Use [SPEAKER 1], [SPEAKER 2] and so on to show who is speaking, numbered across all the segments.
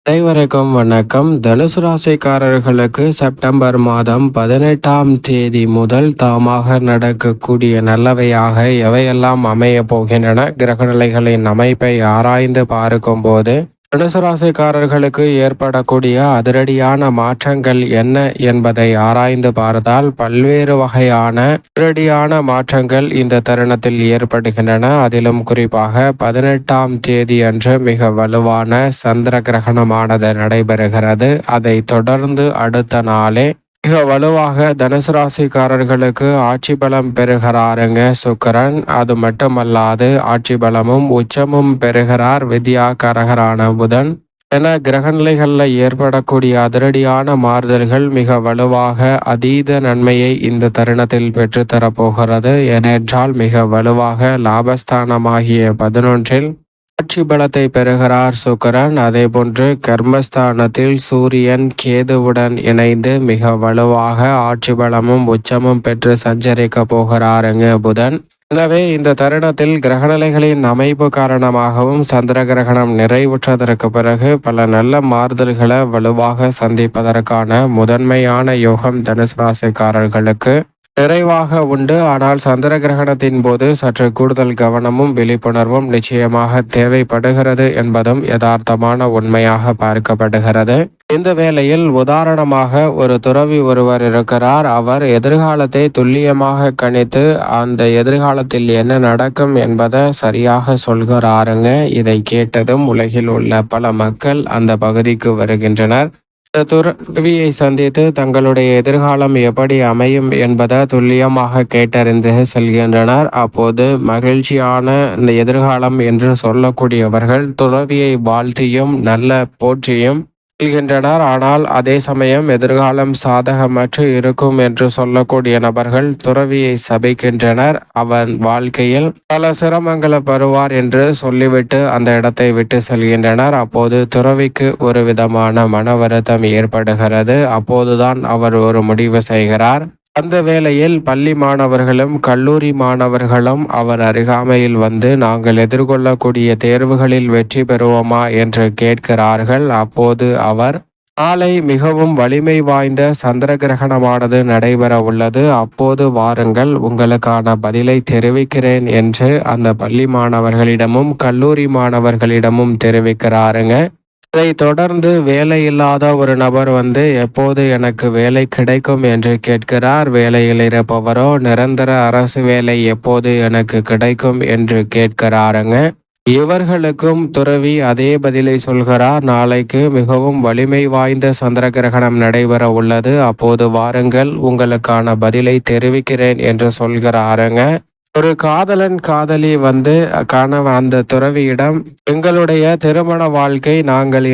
[SPEAKER 1] அனைவருக்கும் வணக்கம். தனுசு ராசிக்காரர்களுக்கு செப்டம்பர் மாதம் 18ஆம் தேதி முதல் தாமாக நடக்கக்கூடிய நல்லவையாக எவையெல்லாம் அமைய போகின்றன, கிரகநிலைகளின் அமைப்பை ஆராய்ந்து பார்க்கும்போது தனுசு ராசிக்காரர்களுக்கு ஏற்படக்கூடிய அதிரடியான மாற்றங்கள் என்ன என்பதை ஆராய்ந்து பார்த்தால் பல்வேறு வகையான அதிரடியான மாற்றங்கள் இந்த தருணத்தில் ஏற்படுகின்றன. அதிலும் குறிப்பாக 18ஆம் தேதி அன்று மிக வலுவான சந்திர கிரகணமானது நடைபெறுகிறது. அதை தொடர்ந்து அடுத்த நாளே மிக வலுவாக தனுசு ராசிக்காரர்களுக்கு ஆட்சி பலம் பெறுகிறாருங்க சுக்கிரன். அது மட்டுமல்லாது ஆட்சி பலமும் உச்சமும் பெறுகிறார் வித்யாகாரகரான புதன். என கிரகநிலைகளில் ஏற்படக்கூடிய அதிரடியான மாறுதல்கள் மிக வலுவாக அதீத நன்மையை இந்த தருணத்தில் பெற்றுத்தரப்போகிறது. ஏனென்றால் மிக வலுவாக லாபஸ்தானமாகிய 11இல் ஆட்சி பலத்தை பெறுகிறார் சுக்கிரன். அதே போன்று கர்மஸ்தானத்தில் சூரியன் கேதுவுடன் இணைந்து மிக வலுவாக ஆட்சி பலமும் உச்சமும் பெற்று சஞ்சரிக்க போகிறாருங்க புதன். எனவே இந்த தருணத்தில் கிரகநிலைகளின் அமைப்பு காரணமாகவும் சந்திர கிரகணம் நிறைவுற்றதற்கு பிறகு பல நல்ல மாறுதல்களை வலுவாக சந்திப்பதற்கான முதன்மையான யோகம் தனுசு ராசிக்காரர்களுக்கு நிறைவாக உண்டு. ஆனால் சந்திர கிரகணத்தின் போது சற்று கூடுதல் கவனமும் விழிப்புணர்வும் நிச்சயமாக தேவைப்படுகிறது என்பதும் யதார்த்தமான உண்மையாக பார்க்கப்படுகிறது. இந்த வேளையில் உதாரணமாக ஒரு துறவி ஒருவர் இருக்கிறார். அவர் எதிர்காலத்தை துல்லியமாக கணித்து அந்த எதிர்காலத்தில் என்ன நடக்கும் என்பதை சரியாக சொல்கிறாருங்க. இதை கேட்டதும் உலகில் உள்ள பல மக்கள் அந்த பகுதிக்கு வருகின்றனர். துறவியை சந்தித்து தங்களுடைய எதிர்காலம் எப்படி அமையும் என்பதை துல்லியமாக கேட்டறிந்து செல்கின்றனர். அப்போது மகிழ்ச்சியான இந்த எதிர்காலம் என்று சொல்லக்கூடியவர்கள் துறவியை வாழ்த்தியும் நல்ல போற்றியும் செல்கின்றனர். ஆனால் அதே சமயம் எதிர்காலம் சாதகமற்று இருக்கும் என்று சொல்லக்கூடிய நபர்கள் துறவியை சபிக்கின்றனர். அவன் வாழ்க்கையில் பல சிரமங்களை பெறுவார் என்று சொல்லிவிட்டு அந்த இடத்தை விட்டு செல்கின்றனர். அப்போது துறவிக்கு ஒரு விதமான மன வருத்தம் ஏற்படுகிறது. அப்போதுதான் அவர் ஒரு முடிவு செய்கிறார். அந்த வேளையில் பள்ளி மாணவர்களும் கல்லூரி மாணவர்களும் அவர் அருகாமையில் வந்து நாங்கள் எதிர்கொள்ளக்கூடிய தேர்வுகளில் வெற்றி பெறுவோமா என்று கேட்கிறார்கள். அப்போது அவர் நாளை மிகவும் வலிமை வாய்ந்த சந்திர கிரகணமானது நடைபெற உள்ளது, அப்போது வாருங்கள் உங்களுக்கான பதிலை தெரிவிக்கிறேன் என்று அந்த பள்ளி மாணவர்களிடமும் கல்லூரி மாணவர்களிடமும் தெரிவிக்கிறாருங்க. அதை தொடர்ந்து வேலை இல்லாத ஒரு நபர் வந்து எப்போது எனக்கு வேலை கிடைக்கும் என்று கேட்கிறார். வேலையில் இருப்பவரோ நிரந்தர அரசு வேலை எப்போது எனக்கு கிடைக்கும் என்று கேட்கிறாருங்க. இவர்களுக்கும் துறவி அதே பதிலை சொல்கிறார். நாளைக்கு மிகவும் வலிமை வாய்ந்த சந்திர கிரகணம் நடைபெற உள்ளது, அப்போது வாருங்கள் உங்களுக்கான பதிலை தெரிவிக்கிறேன் என்று சொல்கிறாருங்க. ஒரு காதலன் காதலி வந்து அந்த துறவியிடம் எங்களுடைய திருமண வாழ்க்கை நாங்கள்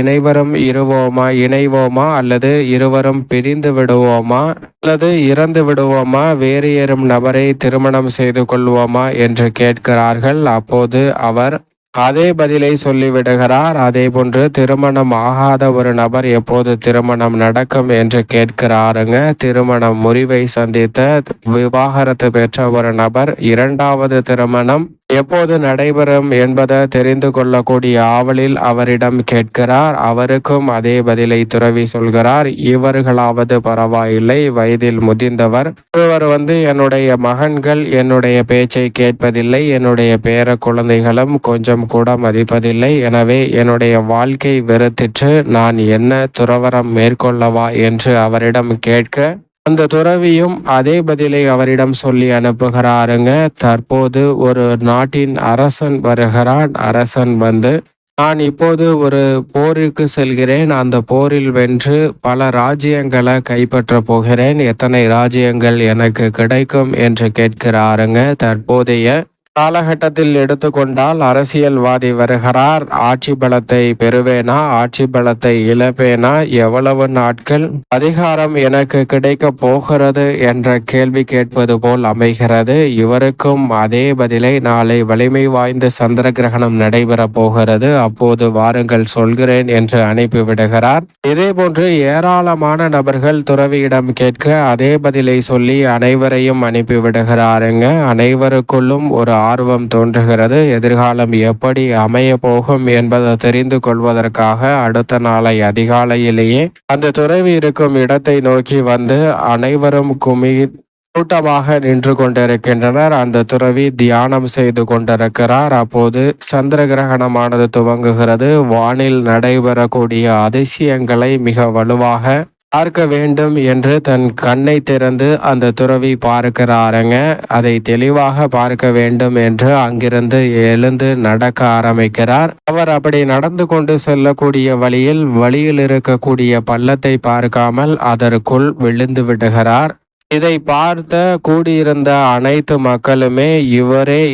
[SPEAKER 1] இணைவோமா அல்லது இருவரும் பிரிந்து விடுவோமா அல்லது இறந்து விடுவோமா, வேறு ஏறும் நபரை திருமணம் செய்து கொள்வோமா என்று கேட்கிறார்கள். அப்போது அவர் அதே பதிலை சொல்லிவிடுகிறார். அதே போன்று திருமணம் ஆகாத ஒரு நபர் எப்போது திருமணம் நடக்கும் என்று கேட்கிறாருங்க. திருமணம் முறிவை சந்தித்த விவாகரத்து பெற்ற ஒரு நபர் இரண்டாவது திருமணம் எப்போது நடைபெறும் என்பதை தெரிந்து கொள்ளக்கூடிய ஆவலில் அவரிடம் கேட்கிறார். அவருக்கும் அதே பதிலை துறவி சொல்கிறார். இவர்களாவது பரவாயில்லை, வயதில் முதிர்ந்தவர் இவர் வந்து என்னுடைய மகன்கள் என்னுடைய பேச்சை கேட்பதில்லை, என்னுடைய பேர குழந்தைகளும் கொஞ்சம் கூட மதிப்பதில்லை, எனவே என்னுடைய வாழ்க்கை வெறுத்திற்று நான் என்ன துறவரம் மேற்கொள்ளவா என்று அவரிடம் கேட்க அந்த துறவியும் அதே பதிலை அவரிடம் சொல்லி அனுப்புகிறாருங்க. தற்போது ஒரு நாட்டின் அரசன் வருகிறான். அரசன் வந்து நான் இப்போது ஒரு போருக்கு செல்கிறேன், அந்த போரில் வென்று பல ராஜ்யங்களை கைப்பற்ற போகிறேன், எத்தனை ராஜ்யங்கள் எனக்கு கிடைக்கும் என்று கேட்கிறாருங்க. தற்போதைய காலகட்டத்தில் எடுத்துக்கொண்டால் அரசியல்வாதி வருகிறார். ஆட்சி பலத்தை பெறுவேனா, ஆட்சி பலத்தை இழப்பேனா, எவ்வளவு நாட்கள் அதிகாரம் எனக்கு கிடைக்க போகிறது என்ற கேள்வி கேட்பது போல் அமைகிறது. இவருக்கும் அதே பதிலை நாளை வலிமை வாய்ந்த சந்திர கிரகணம் நடைபெற போகிறது, அப்போது வாருங்கள் சொல்கிறேன் என்று அனுப்பிவிடுகிறார். இதே போன்று ஏராளமான நபர்கள் துறவியிடம் கேட்க அதே பதிலை சொல்லி அனைவரையும் அனுப்பிவிடுகிறாருங்க. அனைவருக்குள்ளும் ஒரு ஆர்வம் தோன்றுகிறது. எதிர்காலம் எப்படி அமைய போகும் என்பதை தெரிந்து கொள்வதற்காக அடுத்த நாளை அதிகாலையிலேயே அந்த துறவி இருக்கும் இடத்தை நோக்கி வந்து அனைவரும் கூட்டமாக நின்று கொண்டிருக்கின்றனர். அந்த துறவி தியானம் செய்து கொண்டிருக்கிறார். அப்போது சந்திர கிரகணமானது துவங்குகிறது. வானில் நடைபெறக்கூடிய அதிசயங்களை மிக வலுவாக பார்க்க வேண்டும் என்று தன் கண்ணை திறந்து அந்த துறவி பார்க்கிறாருங்க. அதை தெளிவாக பார்க்க வேண்டும் என்று அங்கிருந்து எழுந்து நடக்க ஆரம்பிக்கிறார். அவர் அப்படி நடந்து கொண்டு செல்லக்கூடிய வழியில் இருக்கக்கூடிய பள்ளத்தை பார்க்காமல் அதற்குள் விழுந்து விடுகிறார். இதை பார்த்த கூடியிருந்த அனைத்து மக்களுமே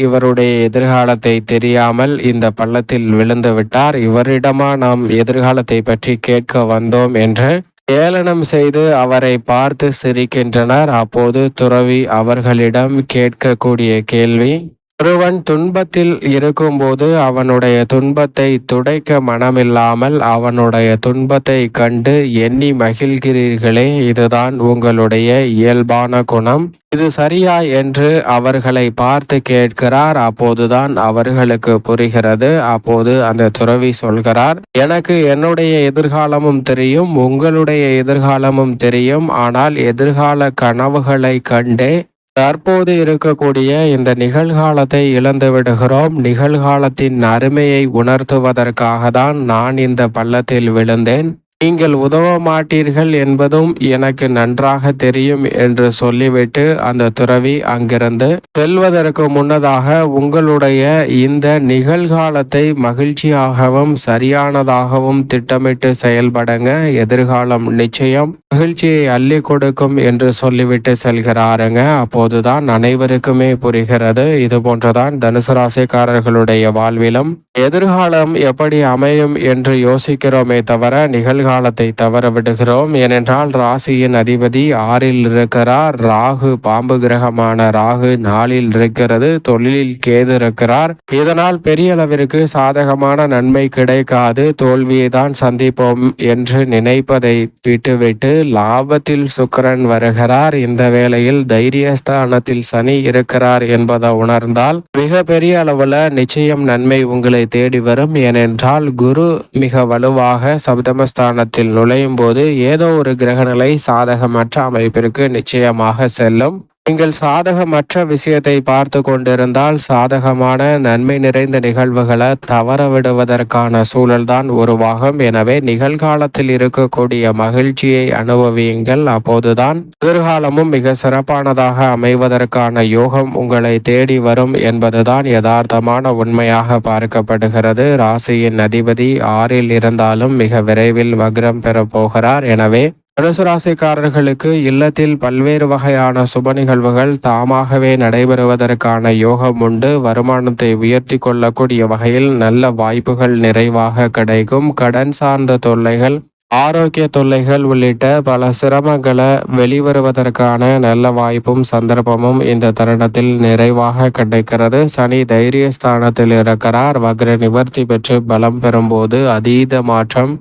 [SPEAKER 1] இவருடைய எதிர்காலத்தை தெரியாமல் இந்த பள்ளத்தில் விழுந்து விட்டார், இவரிடமா நாம் எதிர்காலத்தை பற்றி கேட்க வந்தோம் என்று ஏளனம் செய்து அவரை பார்த்து சிரிக்கின்றனர். அப்போது துறவி அவர்களிடம் கேட்கக்கூடிய கேள்வி, ஒருவன் துன்பத்தில் இருக்கும்போது அவனுடைய துன்பத்தை துடைக்க மனமில்லாமல் அவனுடைய துன்பத்தை கண்டு எண்ணி மகிழ்கிறீர்களே, இதுதான் உங்களுடைய இயல்பான குணம். இது சரியா என்று அவர்களை பார்த்து கேட்கிறார். அப்போதுதான் அவர்களுக்கு புரிகிறது. அப்போது அந்த துறவி சொல்கிறார், எனக்கு என்னுடைய எதிர்காலமும் தெரியும், உங்களுடைய எதிர்காலமும் தெரியும். ஆனால் எதிர்கால கனவுகளை கண்டே தற்போது இருக்கக்கூடிய இந்த நிகழ்காலத்தை இழந்து விடுகிறோம். நிகழ்காலத்தின் அருமையை உணர்த்துவதற்காக தான் நான் இந்த பள்ளத்தில் விழுந்தேன். நீங்கள் உதவ மாட்டீர்கள் என்பதும் எனக்கு நன்றாக தெரியும் என்று சொல்லிவிட்டு அந்த துறவி அங்கிருந்து செல்வதற்கு முன்னதாக, உங்களுடைய இந்த நிகழ்காலத்தை மகிழ்ச்சியாகவும் சரியானதாகவும் திட்டமிட்டு செயல்படுங்க, எதிர்காலம் நிச்சயம் மகிழ்ச்சியை அள்ளி கொடுக்கும் என்று சொல்லிவிட்டு செல்கிறாருங்க. அப்போதுதான் அனைவருக்குமே புரிகிறது. இது போன்றதான் தனுசு ராசிக்காரர்களுடைய வாழ்விலும் எதிர்காலம் எப்படி அமையும் என்று யோசிக்கிறோமே தவிர நிகழ்காலத்தை தவற விடுகிறோம். ஏனென்றால் ராசியின் அதிபதி 6ல் இருக்கிறார். ராகு, பாம்பு கிரகமான ராகு 4ல் இருக்கிறது. தொழிலில் கேது இருக்கிறார். இதனால் பெரிய அளவிற்கு சாதகமான நன்மை கிடைக்காது, தோல்வியை தான் சந்திப்போம் என்று நினைப்பதை விட்டுவிட்டு லாபத்தில் சுக்கிரன் வருகிறார். இந்த வேளையில் தைரியஸ்தானத்தில் சனி இருக்கிறார் என்பதை உணர்ந்தால் மிக பெரிய அளவுல நிச்சயம் நன்மை உங்களை தேடி வரும். ஏனென்றால் குரு மிக வலுவாக சப்தமஸ்தானத்தில் நுழையும் போது ஏதோ ஒரு கிரகநிலை சாதகமற்ற அமைப்பிற்கு நிச்சயமாக செல்லும். நீங்கள் சாதகமற்ற விஷயத்தை பார்த்து கொண்டிருந்தால் சாதகமான நன்மை நிறைந்த நிகழ்வுகளை தவற விடுவதற்கான சூழல்தான் உருவாகும். எனவே நிகழ்காலத்தில் இருக்கக்கூடிய மகிழ்ச்சியை அனுபவியுங்கள். அப்போதுதான் எதிர்காலமும் மிக சிறப்பானதாக அமைவதற்கான யோகம் உங்களை தேடி வரும் என்பதுதான் யதார்த்தமான உண்மையாக பார்க்கப்படுகிறது. ராசியின் அதிபதி 6ல் இருந்தாலும் மிக விரைவில் வக்ரம் பெற போகிறார். எனவே தனுசு ராசிக்காரர்களுக்கு இல்லத்தில் பல்வேறு வகையான சுப நிகழ்வுகள் தாமாகவே நடைபெறுவதற்கான யோகம் உண்டு. வருமானத்தை உயர்த்தி கொள்ளக்கூடிய வகையில் நல்ல வாய்ப்புகள் நிறைவாக கிடைக்கும். கடன் சார்ந்த தொல்லைகள், ஆரோக்கிய தொல்லைகள் உள்ளிட்ட பல சிரமங்களை வெளிவருவதற்கான நல்ல வாய்ப்பும் சந்தர்ப்பமும் இந்த தருணத்தில் நிறைவாக கிடைக்கிறது. சனி தைரியஸ்தானத்தில் இருக்கிறார். வக்ர நிவர்த்தி பெற்று பலம் பெறும்போது அதீத மாற்றம்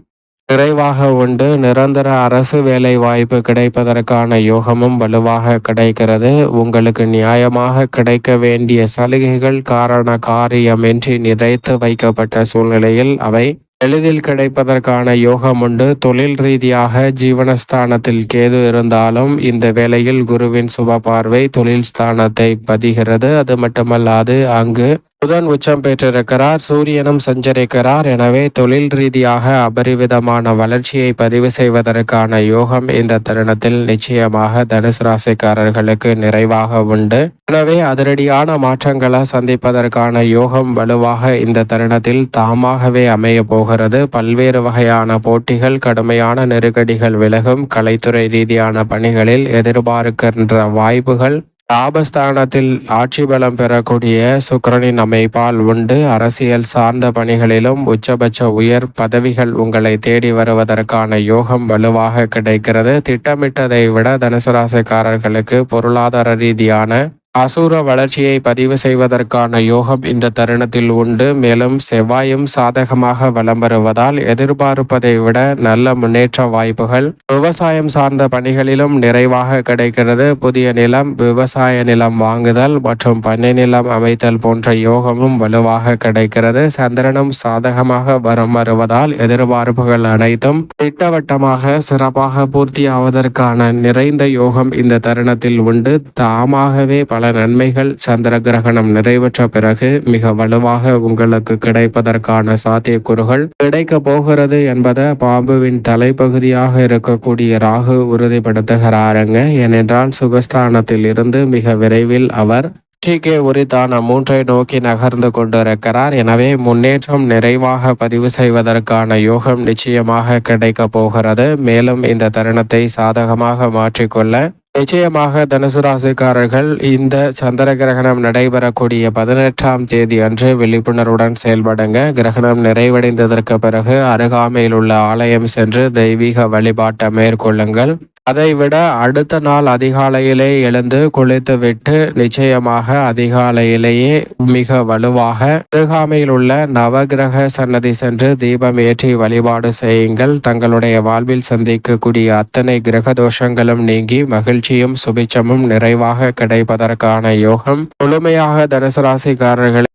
[SPEAKER 1] நிறைவாக உண்டு. நிரந்தர அரசு வேலை வாய்ப்பு கிடைப்பதற்கான யோகமும் வலுவாக கிடைக்கிறது. உங்களுக்கு நியாயமாக கிடைக்க வேண்டிய சலுகைகள் காரண காரியமின்றி நிறைத்து வைக்கப்பட்ட சூழ்நிலையில் அவை எளிதில் கிடைப்பதற்கான யோகம் உண்டு. தொழில் ரீதியாக ஜீவனஸ்தானத்தில் கேது இருந்தாலும் இந்த வேளையில் குருவின் சுப பார்வை தொழில் ஸ்தானத்தை பதிகிறது. அது மட்டுமல்லாது அங்கு புதன் உச்சம் பெற்றிருக்கிறார், சூரியனும் சஞ்சரிக்கிறார். எனவே தொழில் ரீதியாக அபரிவிதமான வளர்ச்சியை பதிவு செய்வதற்கான யோகம் இந்த தருணத்தில் நிச்சயமாக தனுசு ராசிக்காரர்களுக்கு நிறைவாக உண்டு. எனவே அதிரடியான மாற்றங்களை சந்திப்பதற்கான யோகம் வலுவாக இந்த தருணத்தில் தாமாகவே அமைய போகிறது. பல்வேறு வகையான போட்டிகள், கடுமையான நெருக்கடிகள் விலகும். கலைத்துறை ரீதியான பணிகளில் எதிர்பார்க்கின்ற வாய்ப்புகள் லாபஸ்தானத்தில் ஆட்சி பலம் பெறக்கூடிய சுக்கிரனின் அமைப்பால் உண்டு. அரசியல் சார்ந்த பணிகளிலும் உச்சபட்ச உயர் பதவிகள் உங்களை தேடி வருவதற்கான யோகம் வலுவாக கிடைக்கிறது. திட்டமிட்டதை விட தனுசு ராசிக்காரர்களுக்கு பொருளாதார ரீதியான அசுர வளர்ச்சியை பதிவு செய்வதற்கான யோகம் இந்த தருணத்தில் உண்டு. மேலும் செவ்வாயும் சாதகமாக வலம் வருவதால் எதிர்பார்ப்பதை விட நல்ல முன்னேற்ற வாய்ப்புகள் விவசாயம் சார்ந்த பணிகளிலும் நிறைவாக கிடைக்கிறது. புதிய நிலம், விவசாய நிலம் வாங்குதல் மற்றும் பண்ணை நிலம் அமைத்தல் போன்ற யோகமும் வலுவாக கிடைக்கிறது. சந்திரனும் சாதகமாக வரம் வருவதால் எதிர்பார்ப்புகள் அனைத்தும் திட்டவட்டமாக சிறப்பாக பூர்த்தியாவதற்கான நிறைந்த யோகம் இந்த தருணத்தில் உண்டு. தாமாகவே பல நன்மைகள் சந்திர கிரகணம் நிறைவேற்ற பிறகு மிக வலுவாக உங்களுக்கு கிடைப்பதற்கான சாத்தியக்கூறுகள் கிடைக்க போகிறது என்பதை பாம்புவின் தலைப்பகுதியாக இருக்கக்கூடிய ராகு உறுதிப்படுத்துகிறாருங்க. ஏனென்றால் சுகஸ்தானத்தில் இருந்து மிக விரைவில் அவர் வெற்றிக்கு உரித்தான 3 நோக்கி நகர்ந்து கொண்டிருக்கிறார். எனவே முன்னேற்றம் நிறைவாக பதிவு செய்வதற்கான யோகம் நிச்சயமாக கிடைக்க போகிறது. மேலும் இந்த தருணத்தை சாதகமாக மாற்றிக்கொள்ள நிச்சயமாக தனுசு ராசிக்காரர்கள் இந்த சந்திர கிரகணம் நடைபெறக்கூடிய 18ஆம் தேதி அன்று விழிப்புணர்வுடன் செயல்படுங்க. கிரகணம் நிறைவடைந்ததற்கு பிறகு அருகாமையில் உள்ள ஆலயம் சென்று தெய்வீக வழிபாட்டை மேற்கொள்ளுங்கள். அதைவிட அடுத்த நாள் அதிகாலையிலே எழுந்து குளித்துவிட்டு நிச்சயமாக அதிகாலையிலேயே மிக வலுவாக அருகாமையில் உள்ள நவகிரக சன்னதி சென்று தீபம் ஏற்றி வழிபாடு செய்யுங்கள். தங்களுடைய வாழ்வில் சந்திக்கக்கூடிய அத்தனை கிரக தோஷங்களும் நீங்கி மகிழ்ச்சியும் சுபிச்சமும் நிறைவாக கிடைப்பதற்கான யோகம் முழுமையாக தனுசு ராசிக்காரர்கள்